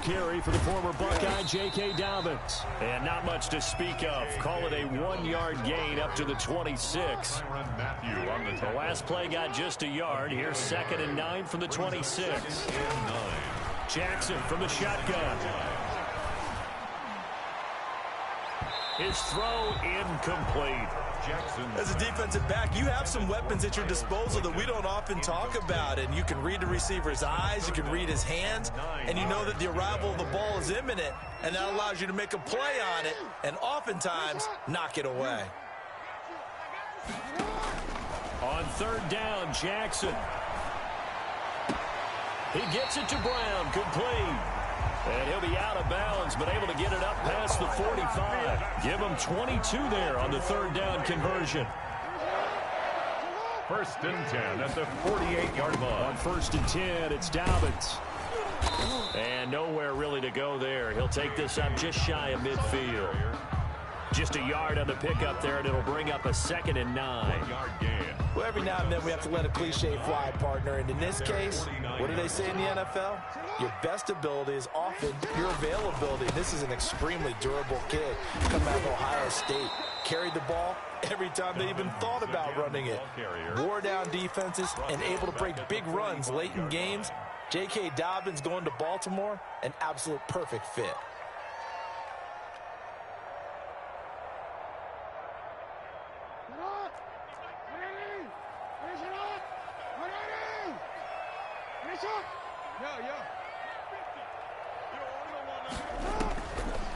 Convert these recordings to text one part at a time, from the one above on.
carry for the former Buckeye, J.K. Dobbins. And not much to speak of. Call it a 1-yard gain up to the 26. The last play got just a yard. Here's 2nd and 9 from the 26. Jackson from the shotgun. His throw incomplete. As a defensive back, you have some weapons at your disposal that we don't often talk about. And you can read the receiver's eyes, you can read his hands, and you know that the arrival of the ball is imminent, and that allows you to make a play on it and oftentimes knock it away. On 3rd down, Jackson. He gets it to Brown, complete. And he'll be out of bounds, but able to get it up past the 45. Give him 22 there on the 3rd down conversion. 1st and 10 at the 48-yard line. On 1st and 10, it's Dobbins. And nowhere really to go there. He'll take this up just shy of midfield. Just a yard on the pickup there, and it'll bring up a 2nd and 9. Well, every now and then we have to let a cliche fly, partner. And in this case, what do they say in the NFL? Your best ability is often your availability. This is an extremely durable kid coming out of Ohio State. Carried the ball every time they even thought about running it. Wore down defenses and able to break big runs late in games. J.K. Dobbins going to Baltimore, an absolute perfect fit.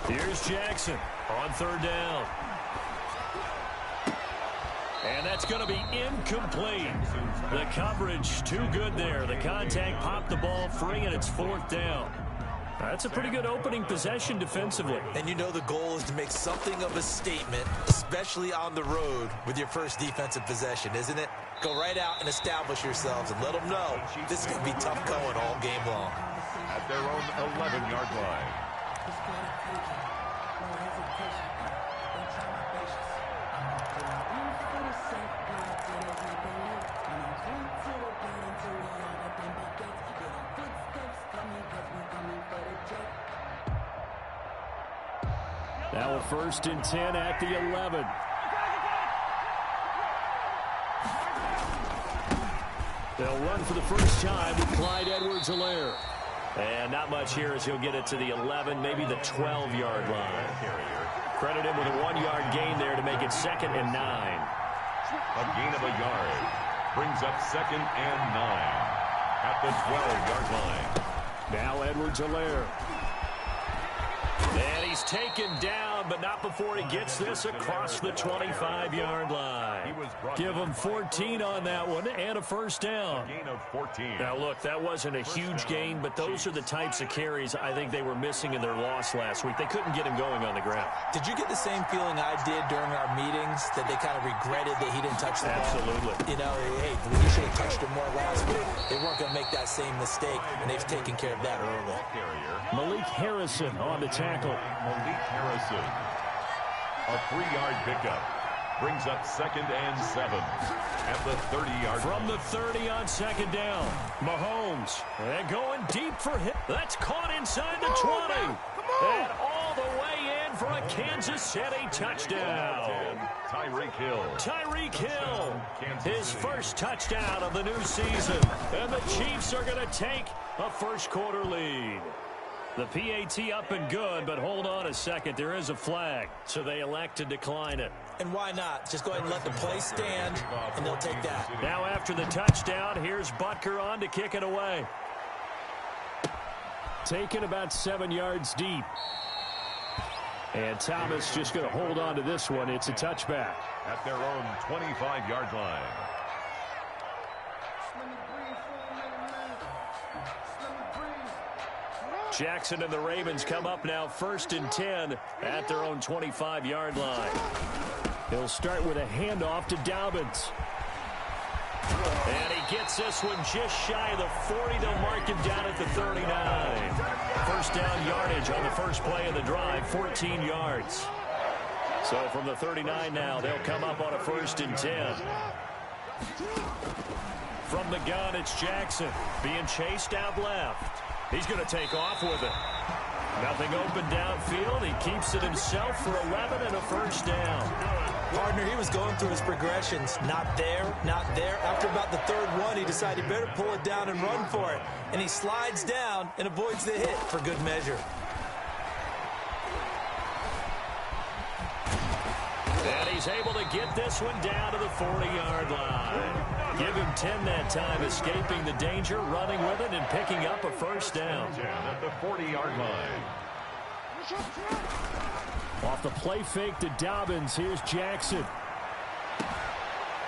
Here's Jackson on 3rd down. And that's going to be incomplete. The coverage too good there. The contact popped the ball free, and it's 4th down. That's a pretty good opening possession defensively. And you know the goal is to make something of a statement, especially on the road with your first defensive possession, isn't it? Go right out and establish yourselves and let them know this is going to be tough going all game long. At their own 11-yard line. Now a 1st and 10 at the 11. They'll run for the first time with Clyde Edwards-Helaire. And not much here as he'll get it to the 11, maybe the 12-yard line. Credit him with a 1-yard gain there to make it 2nd and 9. A gain of a yard brings up 2nd and 9 at the 12-yard line. Now Edwards-Helaire. And he's taken down, but not before he gets this across the 25-yard line. Give him 14 on that one and a 1st down. A gain of 14. Now, look, that wasn't a huge gain, but those are the types of carries I think they were missing in their loss last week. They couldn't get him going on the ground. Did you get the same feeling I did during our meetings, that they kind of regretted that he didn't touch the ball? Absolutely. You know, hey, we should have touched him more last week. They weren't going to make that same mistake, and they've taken care of that early. Malik Harrison on the tackle. Malik Harrison. A 3-yard pickup brings up 2nd and 7 at the 30-yard From the 30 on 2nd down. Mahomes. And going deep for him. That's caught inside the 20. And all the way in for a Kansas City touchdown. Tyreek Hill. Tyreek Hill. His first touchdown of the new season. And the Chiefs are going to take a first-quarter lead. The PAT up and good, but hold on a second. There is a flag, so they elect to decline it. And why not? Just go ahead and let the play stand, and they'll take that. Now after the touchdown, here's Butker on to kick it away. Taken about 7 yards deep. And Thomas just going to hold on to this one. It's a touchback. At their own 25-yard line. Jackson and the Ravens come up now 1st and 10 at their own 25-yard line. He'll start with a handoff to Dobbins. And he gets this one just shy of the 40. They'll mark him down at the 39. First down yardage on the first play of the drive, 14 yards. So from the 39 now, they'll come up on a 1st and 10. From the gun, it's Jackson being chased out left. He's going to take off with it. Nothing open downfield. He keeps it himself for 11 and a first down. Partner, he was going through his progressions. Not there, not there. After about the third one, he decided he better pull it down and run for it. And he slides down and avoids the hit for good measure. And he's able to get this one down to the 40-yard line. Give him 10 that time, escaping the danger, running with it, and picking up a first down. At the 40-yard line. Off the play fake to Dobbins, here's Jackson.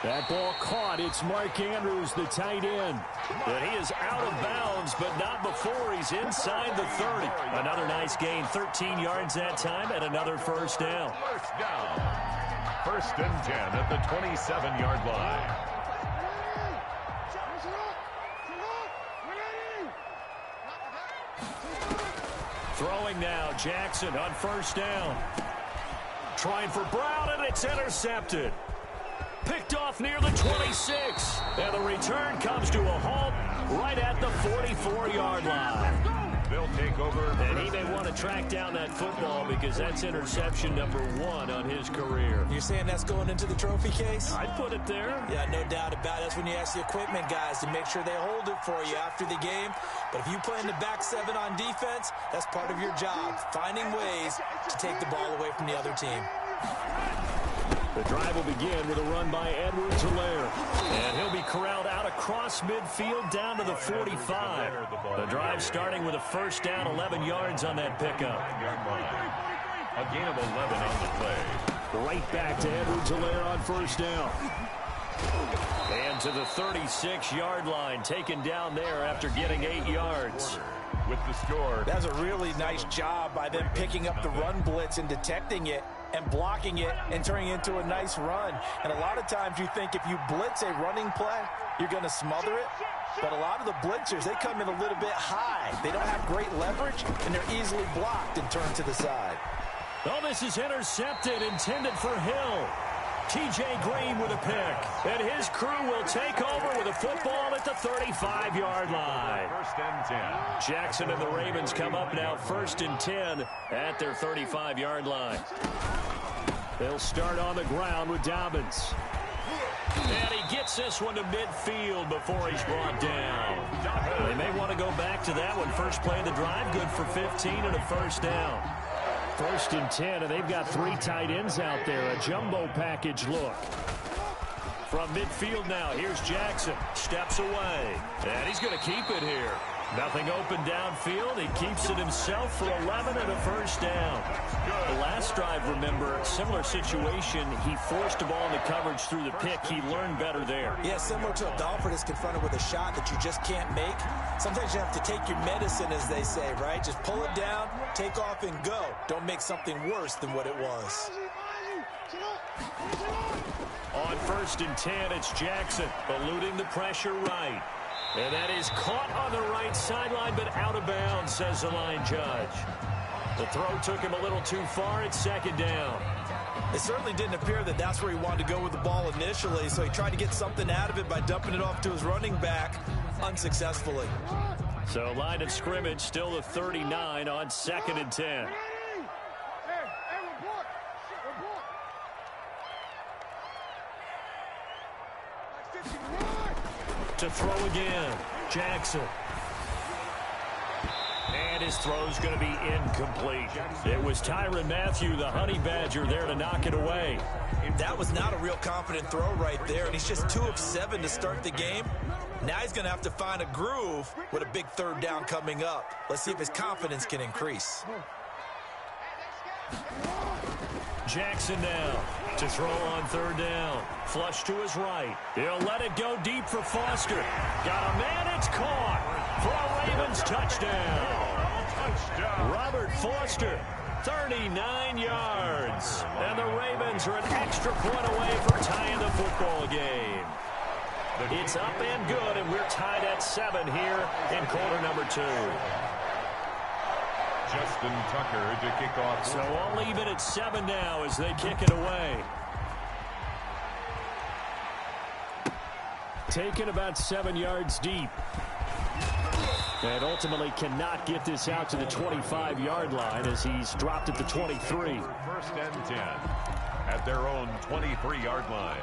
That ball caught. It's Mark Andrews, the tight end. And he is out of bounds, but not before he's inside the 30. Another nice gain, 13 yards that time, and another first down. First down. First and 10 at the 27-yard line. Throwing now, Jackson on first down. Trying for Brown, and it's intercepted. Picked off near the 26. And the return comes to a halt right at the 44-yard line. They'll take over. And he may want to track down that football because that's interception number 1 on his career. You're saying that's going into the trophy case? I'd put it there. Yeah, no doubt about it. That's when you ask the equipment guys to make sure they hold it for you after the game. But if you play in the back 7 on defense, that's part of your job, finding ways to take the ball away from the other team. The drive will begin with a run by Edwards-Helaire. And he'll be corralled out across midfield down to the 45. The drive starting with a first down, 11 yards on that pickup. A gain of 11 on the play. Right back to Edwards-Helaire on first down. And to the 36-yard line, taken down there after getting 8 yards. With the score. That was a really nice job by them picking up the run blitz and detecting it and blocking it and turning it into a nice run. And a lot of times you think if you blitz a running play, you're going to smother it. But a lot of the blitzers, they come in a little bit high. They don't have great leverage, and they're easily blocked and turned to the side. Oh, this is intercepted, intended for Hill. T.J. Green with a pick. And his crew will take over with a football at the 35-yard line. First and 10. Jackson and the Ravens come up now first and 10 at their 35-yard line. They'll start on the ground with Dobbins. And he gets this one to midfield before he's brought down. They may want to go back to that one. First play of the drive, good for 15 and a first down. First and 10, and they've got 3 tight ends out there. A jumbo package look. From midfield now, here's Jackson. Steps away, and he's going to keep it here. Nothing open downfield. He keeps it himself for 11 and a first down. The last drive, remember, similar situation. He forced the ball into coverage through the pick. He learned better there. Yeah, similar to a golfer that's confronted with a shot that you just can't make. Sometimes you have to take your medicine, as they say, right? Just pull it down, take off, and go. Don't make something worse than what it was. On first and 10, it's Jackson, eluding the pressure right. And that is caught on the right sideline, but out of bounds, says the line judge. The throw took him a little too far. It's second down. It certainly didn't appear that that's where he wanted to go with the ball initially, so he tried to get something out of it by dumping it off to his running back unsuccessfully. So line of scrimmage, still the 39 on second and 10. To throw again, Jackson. And his throw's going to be incomplete. It was Tyrann Mathieu, the Honey Badger, there to knock it away. That was not a real confident throw right there, and he's just 2 of 7 to start the game. Now he's going to have to find a groove with a big third down coming up. Let's see if his confidence can increase. Jackson now to throw on third down. Flush to his right. He'll let it go deep for Foster. Got a man, it's caught for a Ravens touchdown. Robert Foster, 39 yards. And the Ravens are an extra point away from tying the football game. It's up and good, and we're tied at 7 here in quarter number 2. Justin Tucker to kick off. So I'll leave it at 7 now as they kick it away. Taken about 7 yards deep. And ultimately cannot get this out to the 25-yard line as he's dropped at the 23. First and 10 at their own 23-yard line.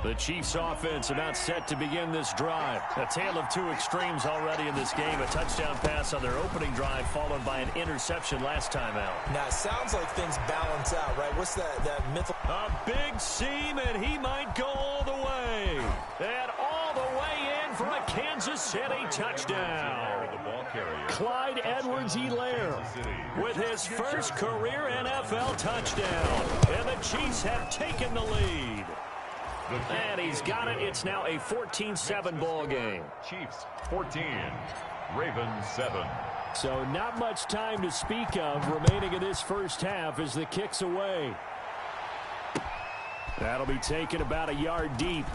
The Chiefs offense about set to begin this drive. A tale of two extremes already in this game. A touchdown pass on their opening drive followed by an interception last time out. Now, it sounds like things balance out, right? What's that myth? A big seam, and he might go all the way. And all the way in for a Kansas City touchdown. Clyde Edwards-Helaire with his first career NFL touchdown. And the Chiefs have taken the lead. And he's got it. It's now a 14-7 ball game. Chiefs 14, Ravens 7. So not much time to speak of remaining in this first half as the kick's away. That'll be taken about a yard deep.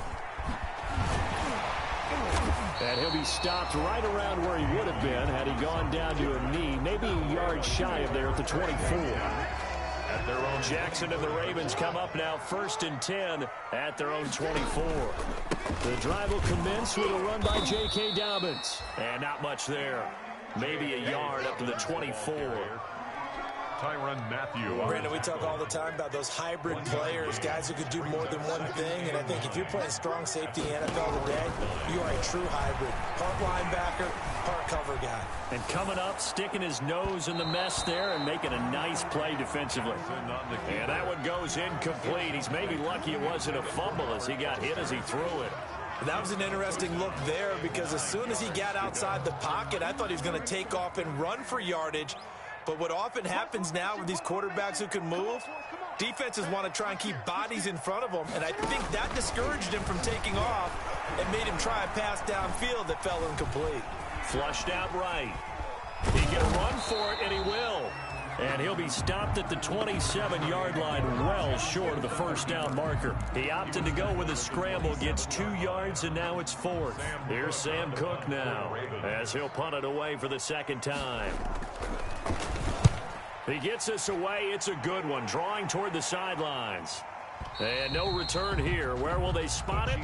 And he'll be stopped right around where he would have been had he gone down to a knee, maybe a yard shy of there at the 24. At their own Jackson and the Ravens come up now first and 10 at their own 24. The drive will commence with a run by J.K. Dobbins. And not much there. Maybe a yard up to the 24. Tyrann Mathieu. Brandon, we talk all the time about those hybrid players, guys who could do more than one thing. And I think if you're playing strong safety in the NFL today, you are a true hybrid. Part linebacker, part cover guy. And coming up, sticking his nose in the mess there and making a nice play defensively. And that one goes incomplete. He's maybe lucky it wasn't a fumble as he got hit as he threw it. That was an interesting look there because as soon as he got outside the pocket, I thought he was going to take off and run for yardage. But what often happens now with these quarterbacks who can move, defenses want to try and keep bodies in front of them, and I think that discouraged him from taking off and made him try a pass downfield that fell incomplete. Flushed out right. He can run for it, and he will. And he'll be stopped at the 27-yard line, well short of the first down marker. He opted to go with a scramble, gets 2 yards, and now it's 4th. Here's Sam Cook now as he'll punt it away for the second time. He gets us away. It's a good one, drawing toward the sidelines. And no return here. Where will they spot it?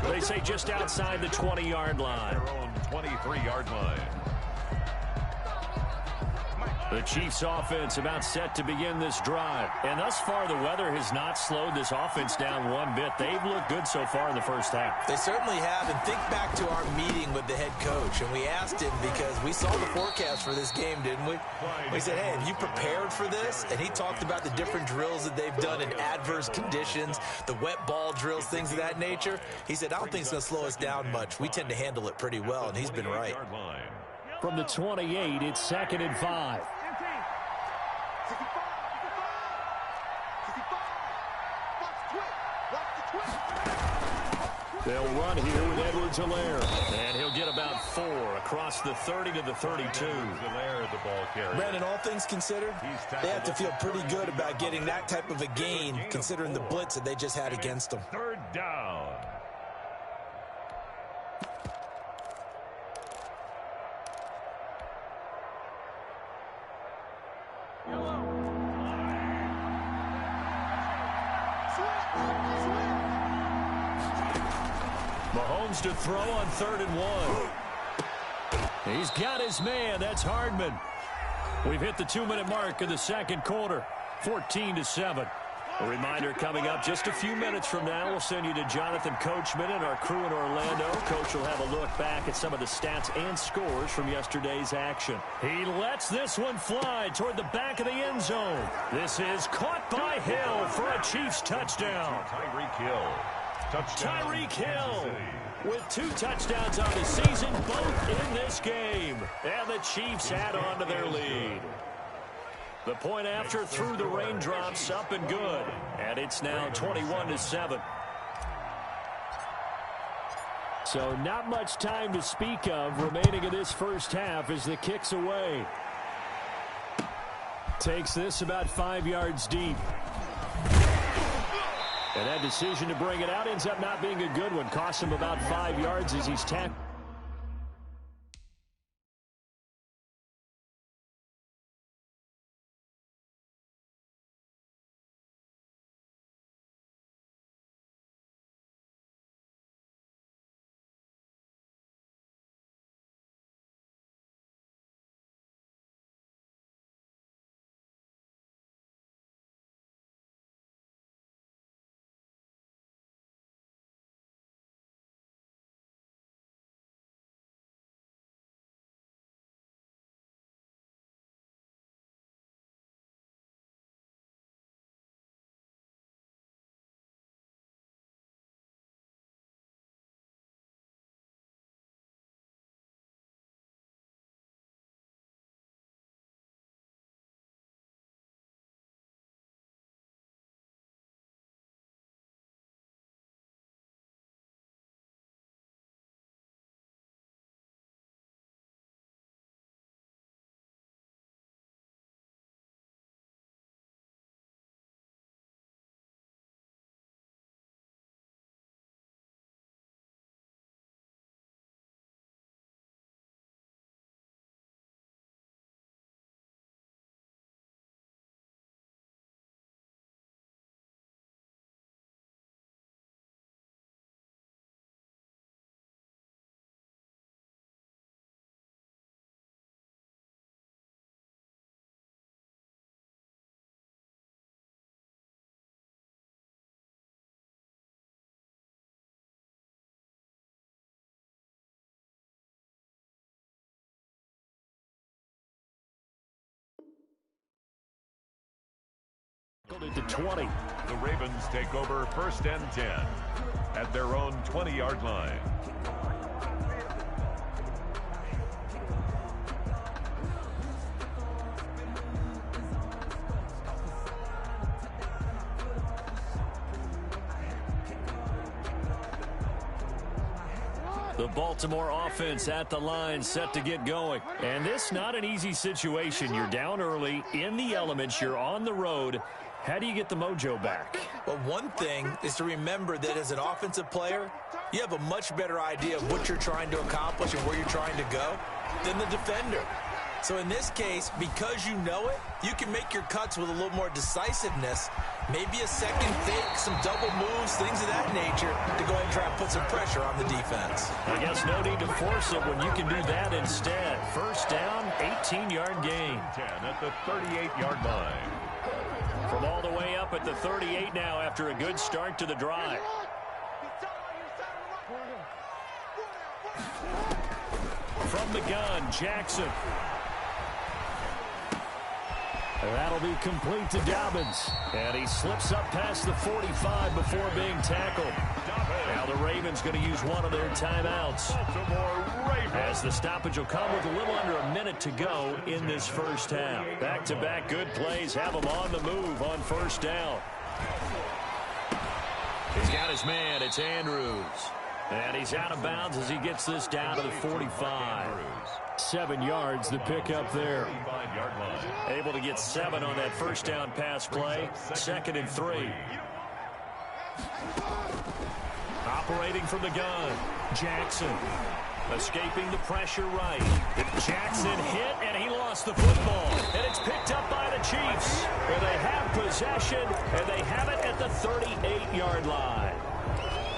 They say just outside the 20-yard line. Their own 23-yard line. The Chiefs offense about set to begin this drive. And thus far, the weather has not slowed this offense down one bit. They've looked good so far in the first half. They certainly have. And think back to our meeting with the head coach. And we asked him because we saw the forecast for this game, didn't we? We said, hey, have you prepared for this? And he talked about the different drills that they've done in adverse conditions, the wet ball drills, things of that nature. He said, I don't think it's going to slow us down much. We tend to handle it pretty well, and he's been right. From the 28, it's 2nd and 5. They'll run here with Edwards-Helaire. And he'll get about 4 across the 30 to the 32. Helaire, the ball carrier. Brandon, all things considered, they have to feel pretty good about getting that type of a gain considering the blitz that they just had against them. 3rd down. Mahomes to throw on 3rd and 1. He's got his man. That's Hardman. We've hit the 2-minute mark of the second quarter. 14-7. A reminder coming up just a few minutes from now. We'll send you to Jonathan Coachman and our crew in Orlando. Coach will have a look back at some of the stats and scores from yesterday's action. He lets this one fly toward the back of the end zone. This is caught by Hill for a Chiefs touchdown. Tyreek Hill. Touchdown. Tyreek Hill with 2 touchdowns on the season, both in this game. And the Chiefs add on to their lead. The point after through the raindrops, up and good. And it's now 21-7. So not much time to speak of remaining in this first half as the kick's away. Takes this about 5 yards deep. And that decision to bring it out ends up not being a good one. Costs him about 5 yards as he's tackled. Tackled at the 20. The Ravens take over 1st and 10 at their own 20-yard line. The Baltimore offense at the line, set to get going. And this not an easy situation. You're down early, in the elements, you're on the road. How do you get the mojo back? Well, one thing is to remember that as an offensive player, you have a much better idea of what you're trying to accomplish and where you're trying to go than the defender. So in this case, because you know it, you can make your cuts with a little more decisiveness. Maybe a second fake, some double moves, things of that nature to go ahead and try and put some pressure on the defense. I guess no need to force it when you can do that instead. 1st down, 18-yard gain. 10 at the 38-yard line. From all the way up at the 38 now after a good start to the drive. From the gun, Jackson. That'll be complete to Dobbins. And he slips up past the 45 before being tackled. Now the Ravens going to use one of their timeouts. As the stoppage will come with a little under a minute to go in this 1st half. Back-to-back good plays have him on the move on 1st down. He's got his man. It's Andrews. And he's out of bounds as he gets this down to the 45. 7 yards, the pickup there. Able to get 7 on that 1st down pass play. 2nd and 3. Operating from the gun, Jackson. Escaping the pressure right. Jackson hit, and he lost the football. And it's picked up by the Chiefs. And they have possession, and they have it at the 38-yard line.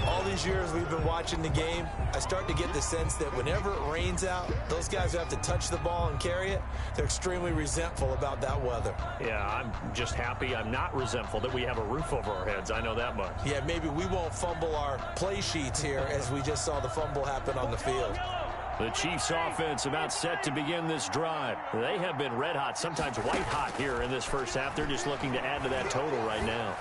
All these years we've been watching the game, I start to get the sense that whenever it rains out, those guys who have to touch the ball and carry it, they're extremely resentful about that weather. Yeah, I'm just happy I'm not resentful that we have a roof over our heads. I know that much. Yeah, maybe we won't fumble our play sheets here as we just saw the fumble happen on the field. The Chiefs offense about set to begin this drive. They have been red hot, sometimes white hot here in this 1st half. They're just looking to add to that total right now.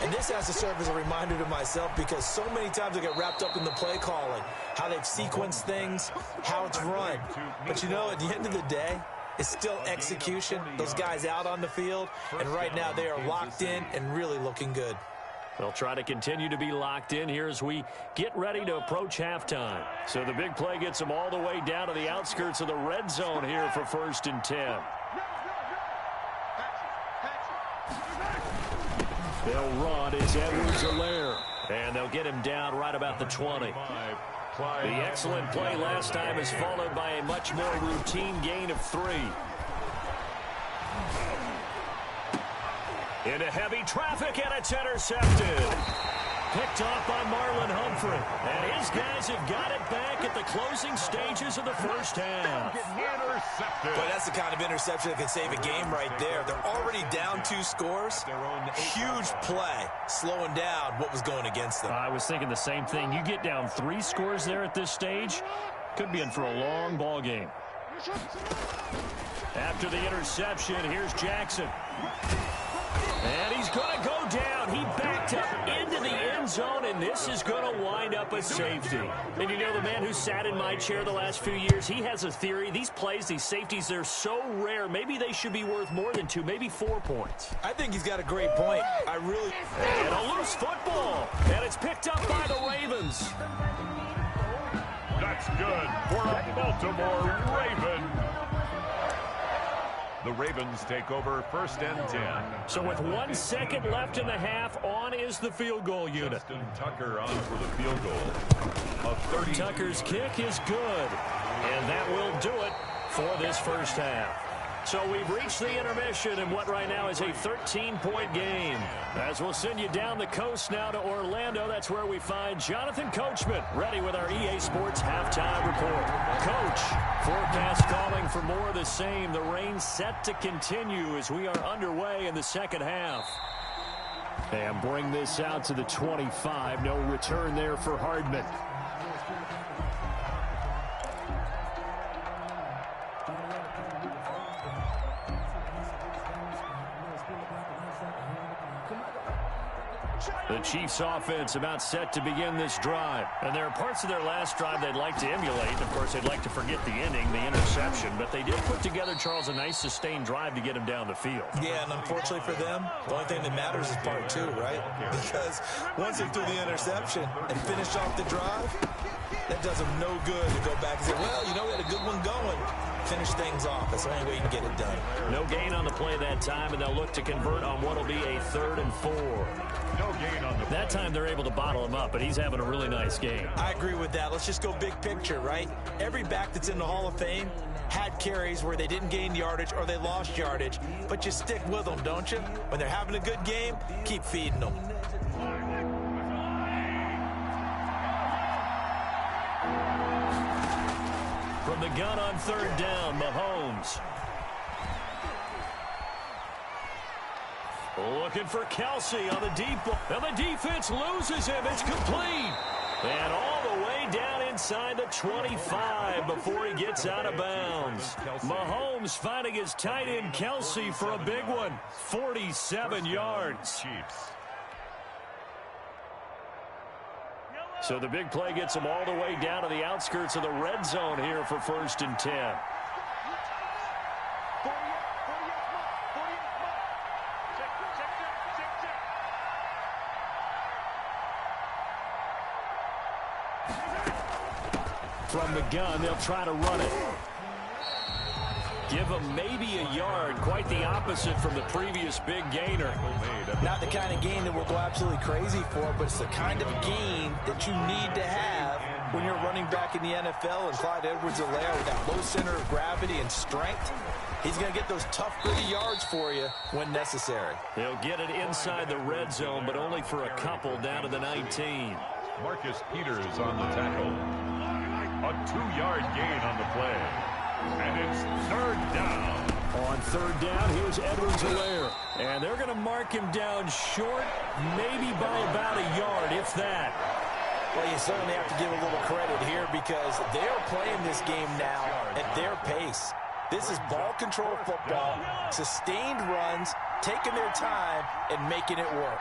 And this has to serve as a reminder to myself because so many times I get wrapped up in the play calling, how they've sequenced things, how it's run. But you know, at the end of the day, it's still execution. Those guys out on the field, and right now they are locked in and really looking good. They'll try to continue to be locked in here as we get ready to approach halftime. So the big play gets them all the way down to the outskirts of the red zone here for 1st and 10. They'll run. It's Edwards-Helaire. And they'll get him down right about the 20. The excellent play last time is followed by a much more routine gain of 3. Into heavy traffic, and it's intercepted. Picked off by Marlon Humphrey. And his guys have got it back at the closing stages of the 1st half. Intercepted. But that's the kind of interception that can save a game right there. They're already down 2 scores. Huge play, slowing down what was going against them. I was thinking the same thing. You get down 3 scores there at this stage, could be in for a long ball game. After the interception, here's Jackson. And he's going to go down. He backed up into the end zone, and this is going to wind up a safety. And you know, the man who sat in my chair the last few years, he has a theory. These plays, these safeties, they're so rare. Maybe they should be worth more than 2, maybe 4 points. I think he's got a great point. And a loose football. And it's picked up by the Ravens. That's good for a Baltimore Raven. The Ravens take over 1st and 10. So with 1 second left in the half, on is the field goal unit. Justin Tucker on for the field goal. Tucker's kick is good. And that will do it for this 1st half. So we've reached the intermission in what right now is a 13-point game. As we'll send you down the coast now to Orlando, that's where we find Jonathan Coachman, ready with our EA Sports halftime report. Coach, forecast calling for more of the same. The rain set to continue as we are underway in the 2nd half. And bring this out to the 25. No return there for Hardman. The Chiefs offense about set to begin this drive. And there are parts of their last drive they'd like to emulate. Of course, they'd like to forget the ending, the interception. But they did put together, Charles, a nice sustained drive to get him down the field. Yeah, and unfortunately for them, the only thing that matters is part two, right? Because once they threw the interception and finished off the drive, that does them no good to go back and say, well, you know, we had a good one going. Finish things off. That's the only way you can get it done. No gain on the play that time, and they'll look to convert on what will be a 3rd and 4. No gain on the play. That time they're able to bottle him up, but he's having a really nice game. I agree with that. Let's just go big picture, right? Every back that's in the Hall of Fame had carries where they didn't gain yardage or they lost yardage, but you stick with them, don't you? When they're having a good game, keep feeding them. From the gun on 3rd down, Mahomes. Looking for Kelsey on the deep ball. And the defense loses him. It's complete. And all the way down inside the 25 before he gets out of bounds. Mahomes finding his tight end Kelsey for a big one. 47 yards. So the big play gets them all the way down to the outskirts of the red zone here for 1st and 10. From the gun, they'll try to run it. Give him maybe a yard. Quite the opposite from the previous big gainer. Not the kind of gain that we'll go absolutely crazy for, but it's the kind of gain that you need to have when you're running back in the NFL. And Clyde Edwards-Helaire with that low center of gravity and strength, he's going to get those tough, gritty yards for you when necessary. They'll get it inside the red zone, but only for a couple down to the 19. Marcus Peters on the tackle. A 2-yard gain on the play. And it's 3rd down. On 3rd down, here's Edwards-Helaire. And they're going to mark him down short, maybe by about a yard, if that. Well, you certainly have to give a little credit here because they're playing this game now at their pace. This is ball control football, sustained runs, taking their time, and making it work.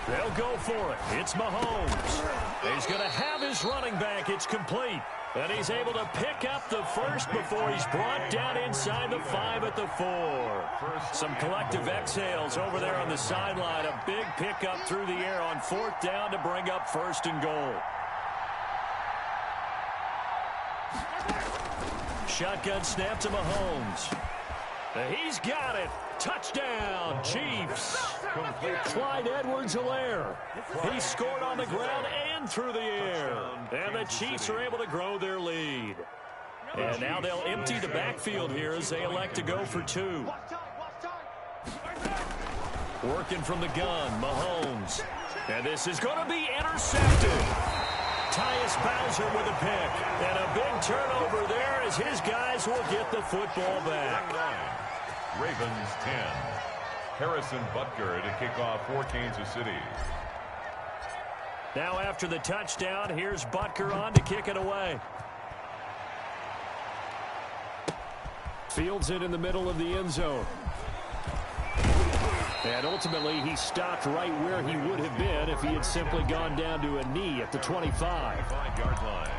They'll go for it. It's Mahomes. He's going to have his running back. It's complete. And he's able to pick up the first before he's brought down inside the 5 at the 4. Some collective exhales over there on the sideline. A big pickup through the air on 4th down to bring up 1st and goal. Shotgun snap to Mahomes. He's got it. Touchdown, Chiefs. Clyde Edwards-Helaire. He scored on the ground and through the air. And the Chiefs are able to grow their lead. And now they'll empty the backfield here as they elect to go for 2. Working from the gun, Mahomes. And this is going to be intercepted. Tyus Bowser with a pick. And a big turnover there as his guys will get the football back. Ravens 10. Harrison Butker to kick off for Kansas City. Now after the touchdown, here's Butker on to kick it away. Fields it in the middle of the end zone. And ultimately, he stopped right where he would have been if he had simply gone down to a knee at the 25. 5-yard line.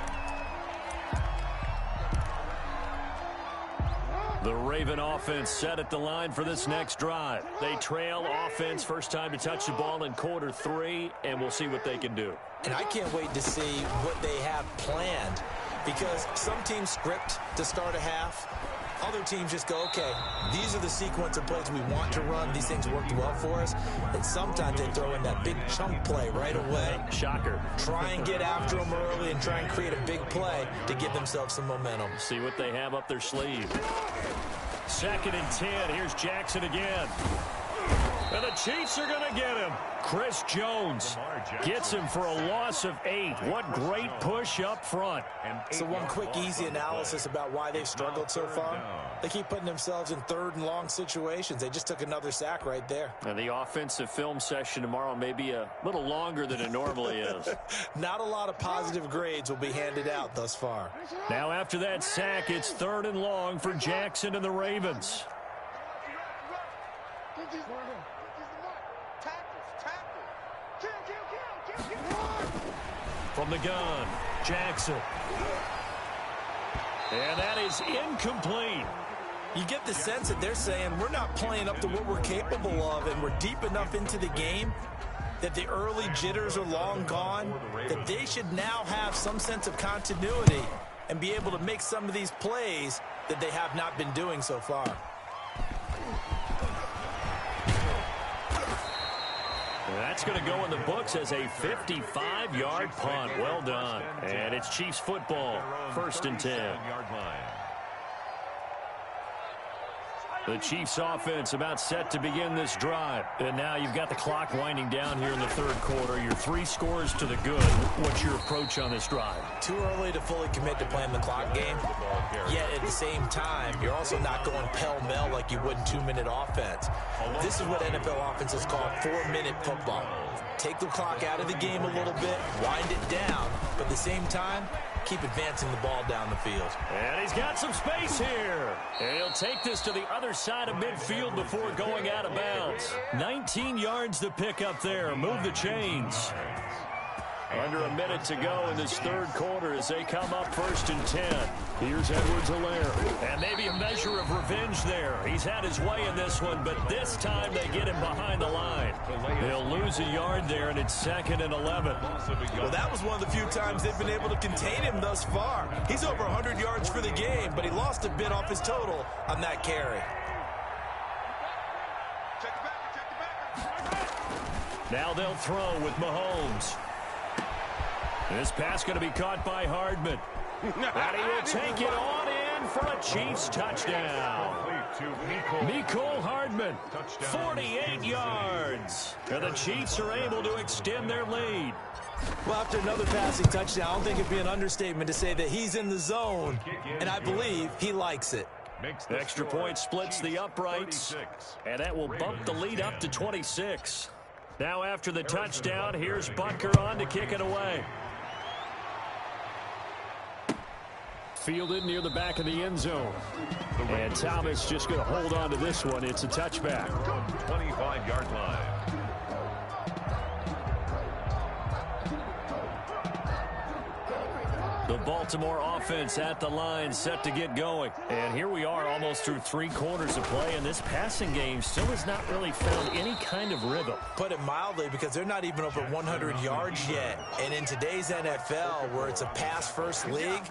The Raven offense set at the line for this next drive. They trail offense, first time to touch the ball in quarter 3, and we'll see what they can do. And I can't wait to see what they have planned because some teams script to start a half. Other teams just go, okay, these are the sequence of plays we want to run. These things worked well for us. And sometimes they throw in that big chunk play right away. Shocker. Try and get after them early and try and create a big play to give themselves some momentum. See what they have up their sleeve. 2nd and 10. Here's Jackson again. And the Chiefs are going to get him. Chris Jones gets him for a loss of 8. What great push up front. So one quick, easy analysis about why they've struggled so far. They keep putting themselves in 3rd and long situations. They just took another sack right there. And the offensive film session tomorrow may be a little longer than it normally is. Not a lot of positive grades will be handed out thus far. Now after that sack, it's 3rd and long for Jackson and the Ravens. From the gun, Jackson. And that is incomplete. You get the sense that they're saying we're not playing up to what we're capable of, and we're deep enough into the game that the early jitters are long gone, that they should now have some sense of continuity and be able to make some of these plays that they have not been doing so far. That's going to go in the books as a 55-yard punt. Well done. And it's Chiefs football, 1st and 10. The Chiefs offense about set to begin this drive. And now you've got the clock winding down here in the 3rd quarter. You're 3 scores to the good. What's your approach on this drive? Too early to fully commit to playing the clock game. Yet at the same time, you're also not going pell-mell like you would in 2-minute offense. This is what NFL offenses call 4-minute football. Take the clock out of the game a little bit, wind it down, but at the same time, keep advancing the ball down the field. And he's got some space here. And he'll take this to the other side of midfield before going out of bounds. 19 yards to pick up there. Move the chains. Under a minute to go in this 3rd quarter as they come up 1st and 10. Here's Edwards-Helaire. And maybe a measure of revenge there. He's had his way in this one, but this time they get him behind the line. They'll lose a yard there, and it's 2nd and 11. Well, that was one of the few times they've been able to contain him thus far. He's over 100 yards for the game, but he lost a bit off his total on that carry. Now they'll throw with Mahomes. This pass going to be caught by Hardman. And he will take it on in for a Chiefs touchdown. Mecole Hardman, 48 yards. And the Chiefs are able to extend their lead. Well, after another passing touchdown, I don't think it'd be an understatement to say that he's in the zone, and I believe he likes it. Extra point splits the uprights, and that will bump the lead up to 26. Now after the touchdown, here's Butker on to kick it away. Fielded near the back of the end zone. And Thomas just going to hold on to this one. It's a touchback. 25-yard line. The Baltimore offense at the line, set to get going. And here we are almost through 3 quarters of play, and this passing game still has not really found any kind of rhythm. Put it mildly, because they're not even over 100 yards yet. And in today's NFL, where it's a pass-first league,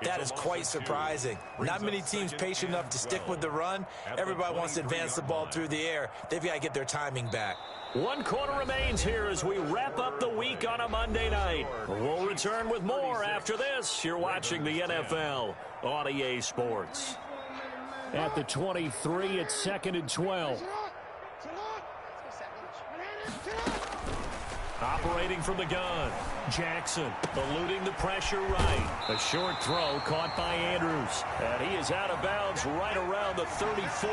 that is quite surprising. Not many teams patient enough to stick with the run. Everybody wants to advance the ball through the air. They've got to get their timing back. 1 quarter remains here as we wrap up the week on a Monday night. We'll return with more after this. You're watching the NFL on EA Sports. At the 23, it's 2nd and 12. Operating from the gun, Jackson eluding the pressure right. A short throw caught by Andrews. And he is out of bounds right around the 34.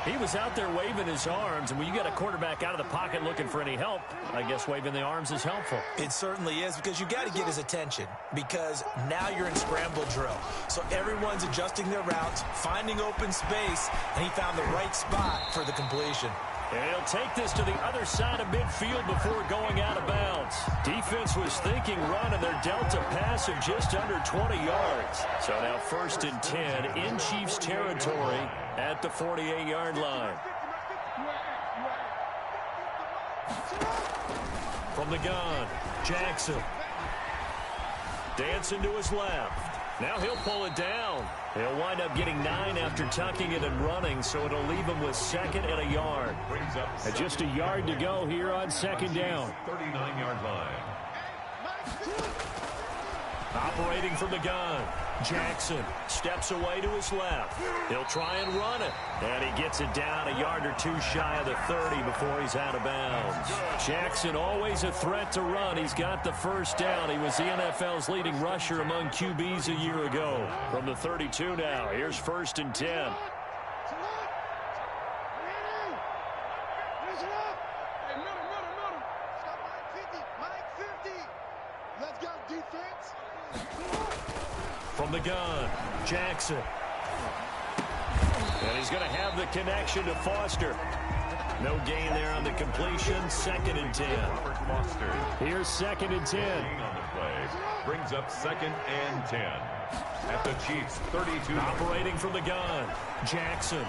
He was out there waving his arms, and when you get a quarterback out of the pocket looking for any help, I guess waving the arms is helpful. It certainly is, because you got to get his attention, because now you're in scramble drill. So everyone's adjusting their routes, finding open space, and he found the right spot for the completion. And he'll take this to the other side of midfield before going out of bounds. Defense was thinking run, and they're dealt a pass of just under 20 yards. So now 1st and 10 in Chiefs territory at the 48-yard line. From the gun, Jackson. Dancing to his left. Now he'll pull it down. He'll wind up getting 9 after tucking it and running, so it'll leave him with 2nd and a yard. And just a yard to go here on 2nd down. 39-yard line. Operating from the gun, Jackson steps away to his left. He'll try and run it. And he gets it down a yard or 2 shy of the 30 before he's out of bounds. Jackson always a threat to run. He's got the 1st down. He was the NFL's leading rusher among QBs a year ago. From the 32 now, here's 1st and 10. From the gun, Jackson. And he's going to have the connection to Foster. No gain there on the completion. 2nd and 10. Here's 2nd and 10. On the play brings up 2nd and 10 at the Chiefs' 32. Operating from the gun, Jackson.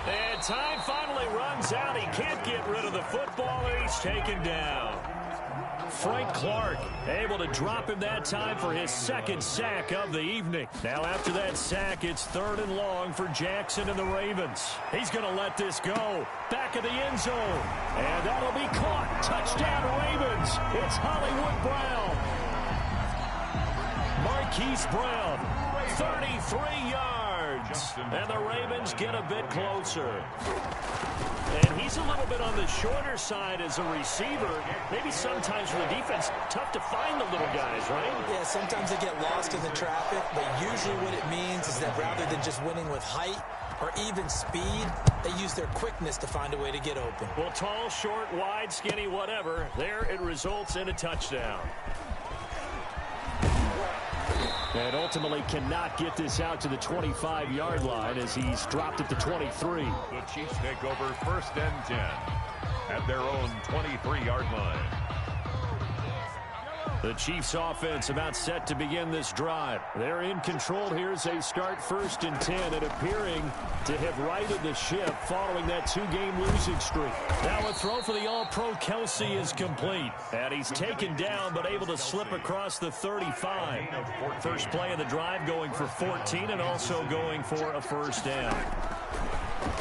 And time finally runs out. He can't get rid of the football, and he's taken down. Frank Clark able to drop him that time for his 2nd sack of the evening. Now after that sack, it's 3rd and long for Jackson and the Ravens. He's going to let this go. Back of the end zone. And that'll be caught. Touchdown Ravens. It's Hollywood Brown. Marquise Brown. 33 yards. And the Ravens get a bit closer. And he's a little bit on the shorter side as a receiver. Maybe sometimes for the defense, tough to find the little guys, right? Yeah, sometimes they get lost in the traffic, but usually what it means is that rather than just winning with height or even speed, they use their quickness to find a way to get open. Well, tall, short, wide, skinny, whatever, there it results in a touchdown. And ultimately cannot get this out to the 25-yard line as he's dropped at the 23. The Chiefs take over 1st and 10 at their own 23-yard line. The Chiefs offense about set to begin this drive. They're in control here as they start 1st and 10 and appearing to have righted the ship following that 2-game losing streak. Now a throw for the All-Pro Kelsey is complete. And he's taken down but able to slip across the 35. First play of the drive going for 14 and also going for a 1st down.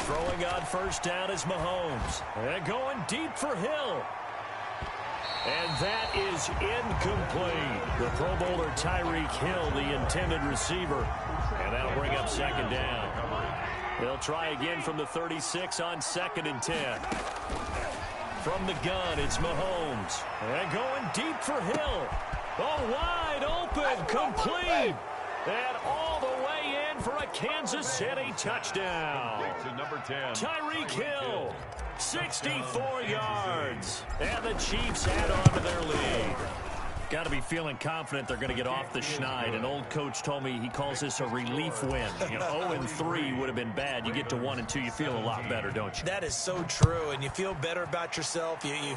Throwing on 1st down is Mahomes. And going deep for Hill. And that is incomplete. The Pro Bowler Tyreek Hill, the intended receiver. And that'll bring up 2nd down. They'll try again from the 36 on 2nd and 10. From the gun, it's Mahomes. And going deep for Hill. Oh, wide open, complete. And all the way in for a Kansas City touchdown. To number 10. Tyreek Hill. 64 yards. And the Chiefs add on to their lead. Got to be feeling confident they're going to get off the schneid. An old coach told me he calls this a relief win. 0-3 would have been bad. You get to 1 and 2, you feel a lot better, don't you? That is so true, and you feel better about yourself. You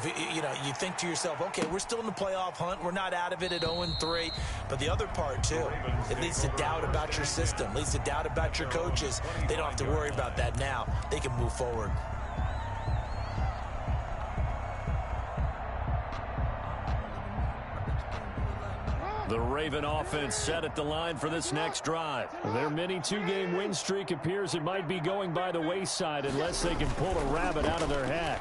think to yourself, okay, we're still in the playoff hunt. We're not out of it at 0-3. But the other part, too, it leads to doubt about your system, leads to doubt about your coaches. They don't have to worry about that now. They can move forward. The Raven offense set at the line for this next drive. Their mini 2-game win streak appears it might be going by the wayside unless they can pull a rabbit out of their hat.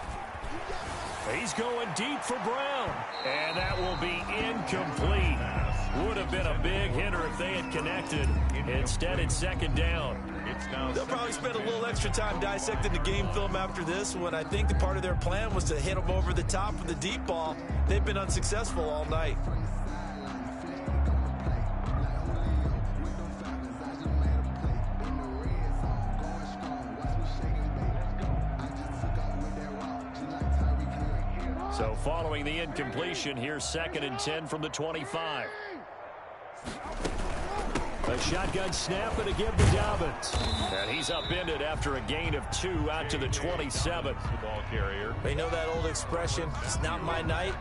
He's going deep for Brown. And that will be incomplete. Would have been a big hitter if they had connected. Instead, it's 2nd down. They'll probably spend a little extra time dissecting the game film after this one. I think the part of their plan was to hit them over the top with the deep ball. They've been unsuccessful all night. So following the incompletion, here's 2nd and 10 from the 25. A shotgun snap and a give to Dobbins. And he's upended after a gain of 2 out to the 27. Ball carrier. They know that old expression, it's not my night.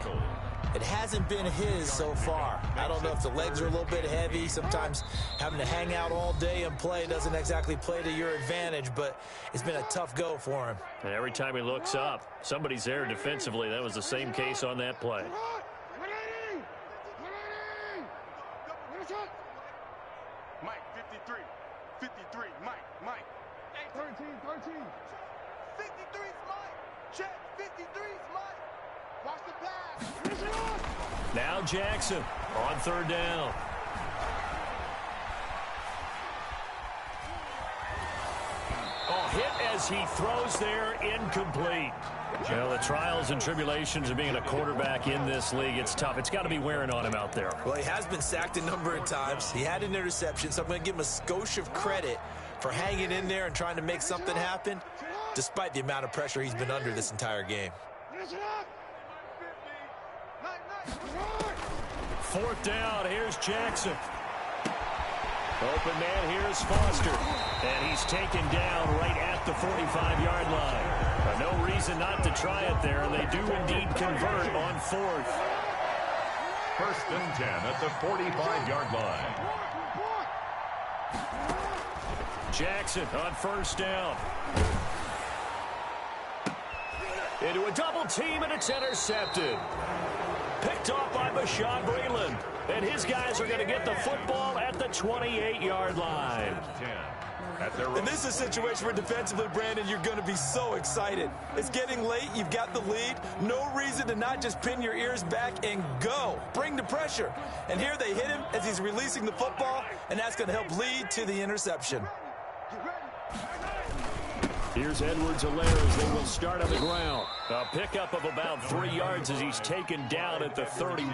It hasn't been his so far. I don't know if the legs are a little bit heavy. Sometimes having to hang out all day and play doesn't exactly play to your advantage, but it's been a tough go for him. And every time he looks up, somebody's there defensively. That was the same case on that play. Mike, 53. 53. Mike. 13. 53's Mike. Check. 53's Mike. Watch the pass. Now Jackson on 3rd down. Oh, hit as he throws there, incomplete. Well, the trials and tribulations of being a quarterback in this league, it's tough. It's got to be wearing on him out there. Well, he has been sacked a number of times. He had an interception, so I'm going to give him a skosh of credit for hanging in there and trying to make something happen, despite the amount of pressure he's been under this entire game. 4th down, here's Jackson. Open man here is Foster. And he's taken down right at the 45-yard line. No reason not to try it there, and they do indeed convert on fourth. First and 10 at the 45-yard line. Jackson on first down. Into a double team, and it's intercepted. Picked off by Bashaud Breeland. And his guys are going to get the football at the 28-yard line. And this is a situation where defensively, Brandon, you're going to be so excited. It's getting late. You've got the lead. No reason to not just pin your ears back and go. Bring the pressure. And here they hit him as he's releasing the football, and that's going to help lead to the interception. Here's Edwards-Helaire as they will start on the ground. A pickup of about 3 yards as he's taken down at the 31.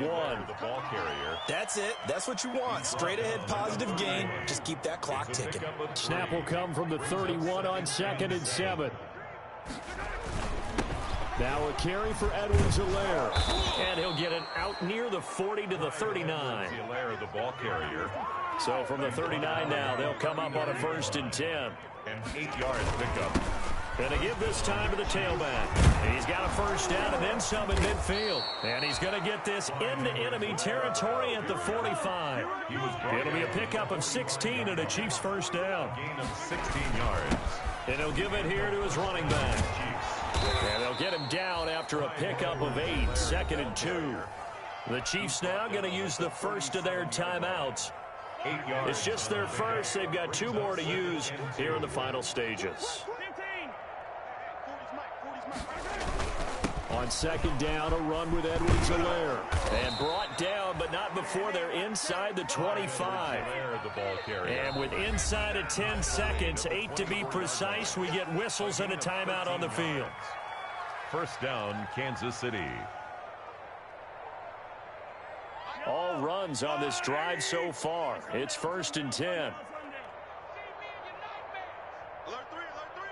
The ball carrier. That's it. That's what you want. Straight ahead positive gain. Just keep that clock ticking. Snap will come from the 31 on 2nd and 7. Now a carry for Edwards-Helaire. And he'll get it out near the 40 to the 39. Helaire, the ball carrier. So from the 39 now, they'll come up on a 1st and 10. And 8 yards pickup. And to give this time to the tailback. He's got a first down and then some in midfield. And he's going to get this into enemy territory at the 45. It'll be a pickup of 16 and a Chiefs first down. Gain of 16 yards. And he'll give it here to his running back. And they'll get him down after a pickup of 8, 2nd and 2. The Chiefs now going to use the first of their timeouts. It's just their first. They've got 2 more to use here in the final stages. On 2nd down, a run with Edwards-Helaire. And brought down, but not before they're inside the 25. And with inside of 10 seconds, 8 to be precise, we get whistles and a timeout on the field. First down, Kansas City. All runs on this drive so far. It's 1st and 10. Alert 3, alert 3,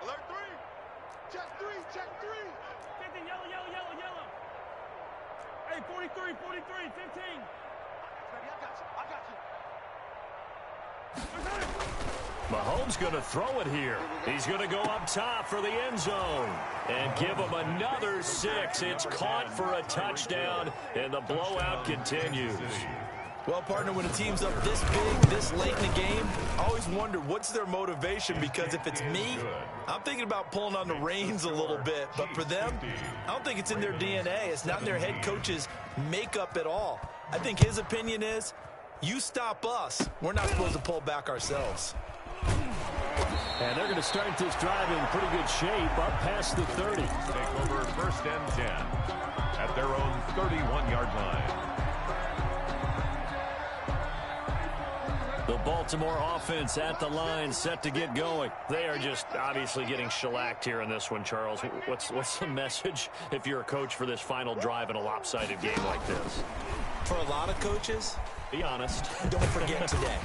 alert 3. Check 3, check 3. 15, yellow, yellow, yellow, yellow. Hey, 43, 43, 15. Baby, I got you, I got you. Mahomes going to throw it here. He's going to go up top for the end zone and give him another 6. It's caught for a touchdown, and the blowout continues. Well, partner, when a team's up this big, this late in the game, I always wonder what's their motivation, because if it's me, I'm thinking about pulling on the reins a little bit. But for them, I don't think it's in their DNA. It's not in their head coach's makeup at all. I think his opinion is, you stop us, we're not supposed to pull back ourselves. And they're going to start this drive in pretty good shape up past the 30. Take over 1st and 10 at their own 31-yard line. The Baltimore offense at the line, set to get going. They are just obviously getting shellacked here in this one, Charles. What's the message if you're a coach for this final drive in a lopsided game like this? For a lot of coaches, be honest. Don't forget today.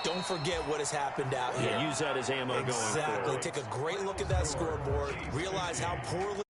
Don't forget what has happened out here. Yeah, use that as ammo going forward. Exactly. Take a great look at that scoreboard. Realize how poorly